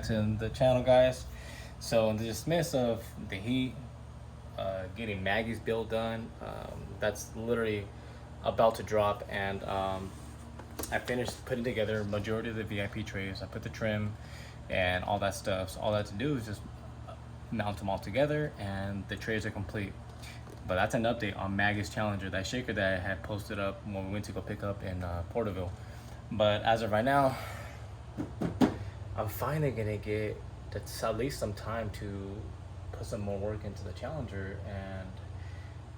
to the channel, guys. So in the dismiss of the heat, getting Maggie's build done, that's literally about to drop, and I finished putting together majority of the VIP trays. I put the trim and all that stuff, so all I had to do is just mount them all together and the trays are complete. But that's an update on Maggie's Challenger, that shaker that I had posted up when we went to go pick up in Porterville. But as of right now, I'm finally gonna get at least some time to put some more work into the Challenger. And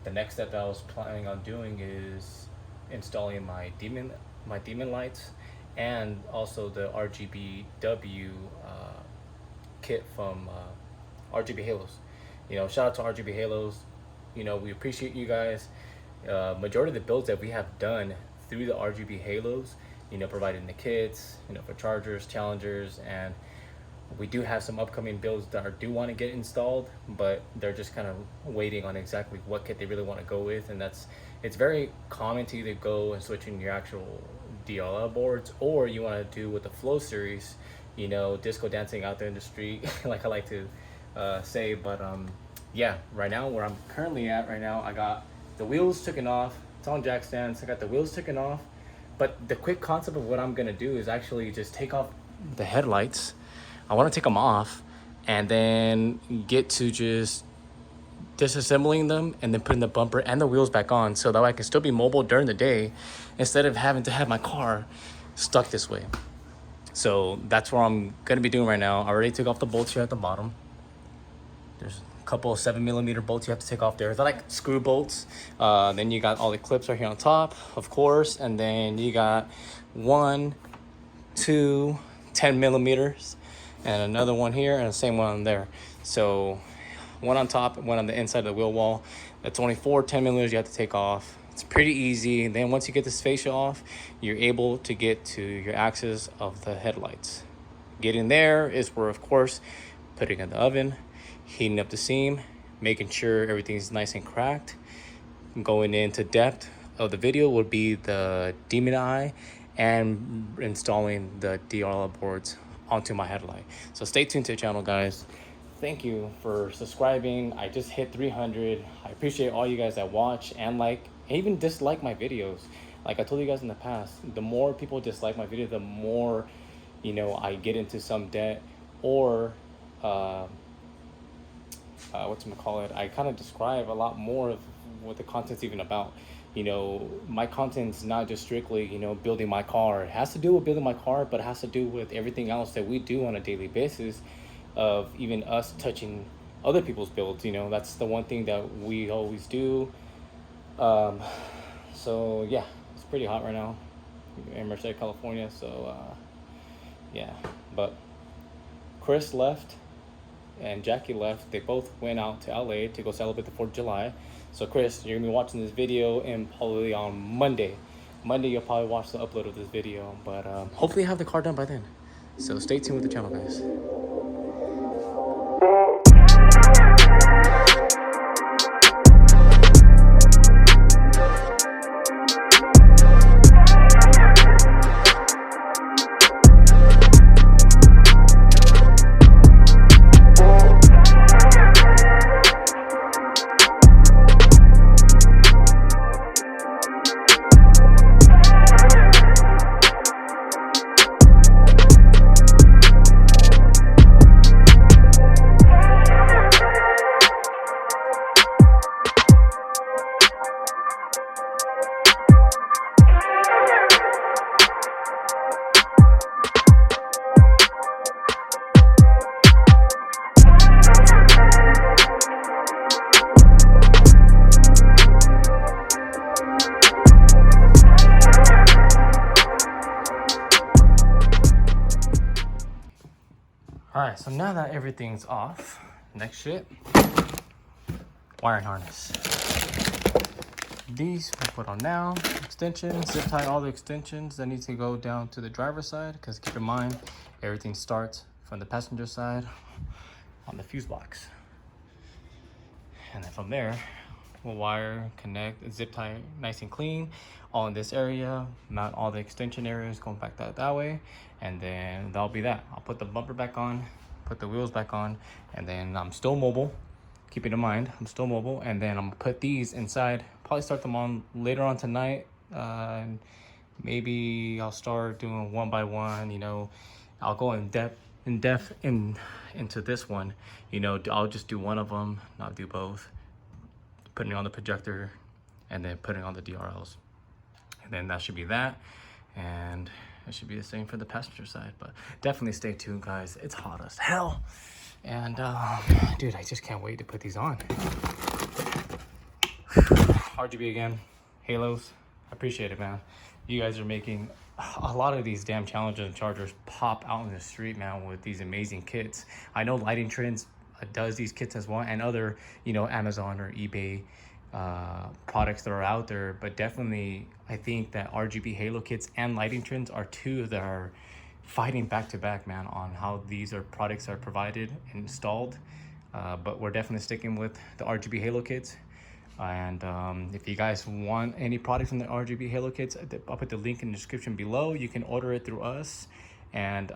the next step that I was planning on doing is installing my demon lights and also the RGBW kit from RGB Halos. You know, shout out to RGB Halos. You know, we appreciate you guys. Majority of the builds that we have done through the RGB Halos, you know, providing the kits, you know, for chargers, challengers, and we do have some upcoming builds that do want to get installed, but they're just kind of waiting on exactly what kit they really want to go with. And it's very common to either go and switch in your actual DRL boards, or you want to do with the Flow series, you know, disco dancing out there in the street, like I like to say. But yeah, right now where I'm currently at right now, I got the wheels taken off. It's on jack stands. I got the wheels taken off, but the quick concept of what I'm gonna do is actually just take off the headlights. I want to take them off and then get to just disassembling them and then putting the bumper and the wheels back on, so that way I can still be mobile during the day instead of having to have my car stuck this way. So that's what I'm gonna be doing right now. I already took off the bolts here at the bottom. There's a couple of 7mm bolts you have to take off there. They're like screw bolts. Then you got all the clips right here on top, of course, and then you got 1, 2, 10mm, and another one here, and the same one on there. So one on top, one on the inside of the wheel wall. That's only 4 10mm you have to take off. It's pretty easy. Then once you get this fascia off, you're able to get to your axis of the headlights. Getting there is where, of course, putting in the oven, heating up the seam, making sure everything's nice and cracked. Going into depth of the video would be the demon eye and installing the DRL boards onto my headlight. So stay tuned to the channel, guys. Thank you for subscribing. I just hit 300. I appreciate all you guys that watch and like, and even dislike my videos. Like I told you guys in the past, the more people dislike my video, the more, you know, I get into some debt, or whatchamacallit, I kind of describe a lot more of what the content's even about. You know, my content's not just strictly, you know, building my car. It has to do with building my car, but it has to do with everything else that we do on a daily basis, of even us touching other people's builds. You know, that's the one thing that we always do. So yeah, it's pretty hot right now in Merced, California. So yeah, but Chris left and Jackie left. They both went out to LA to go celebrate the 4th of July. So Chris, you're gonna be watching this video and probably on Monday you'll probably watch the upload of this video, but hopefully I have the car done by then. So stay tuned with the channel, guys. Alright, so now that everything's off, next shit, wiring harness. These we put on now, extensions, zip tie all the extensions that need to go down to the driver's side, because keep in mind, everything starts from the passenger side on the fuse box. And then from there, we'll wire, connect, zip tie nice and clean all in this area, mount all the extension areas going back that way, and then that'll be that. I'll put the bumper back on put the wheels back on, and then I'm still mobile. Keep it in mind, I'm still mobile, and then I'm gonna put these inside. Probably start them on later on tonight. And maybe I'll start doing one by one. You know, I'll go in depth into this one. You know, I'll just do one of them, not do both. Putting it on the projector, and then putting on the DRLs, and then that should be that. And it should be the same for the passenger side. But definitely stay tuned, guys. It's hot as hell. And dude, I just can't wait to put these on. RGB again, halos, I appreciate it, man. You guys are making a lot of these damn challenges and chargers pop out in the street, man, with these amazing kits. I know Lighting Trends does these kits as well, and other, you know, Amazon or eBay products that are out there. But definitely, I think that RGB Halo kits and Lighting Trends are two that are fighting back to back, man, on how these products are provided and installed. But we're definitely sticking with the RGB Halo kits. And if you guys want any product from the RGB Halo kits, I'll put the link in the description below. You can order it through us. And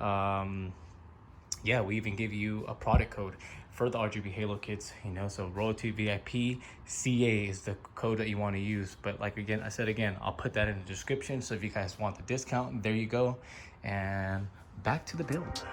yeah, we even give you a product code for the RGB Halo kits, you know, so Royalty VIP CA is the code that you want to use. But like I said again, I'll put that in the description. So if you guys want the discount, there you go. And back to the build.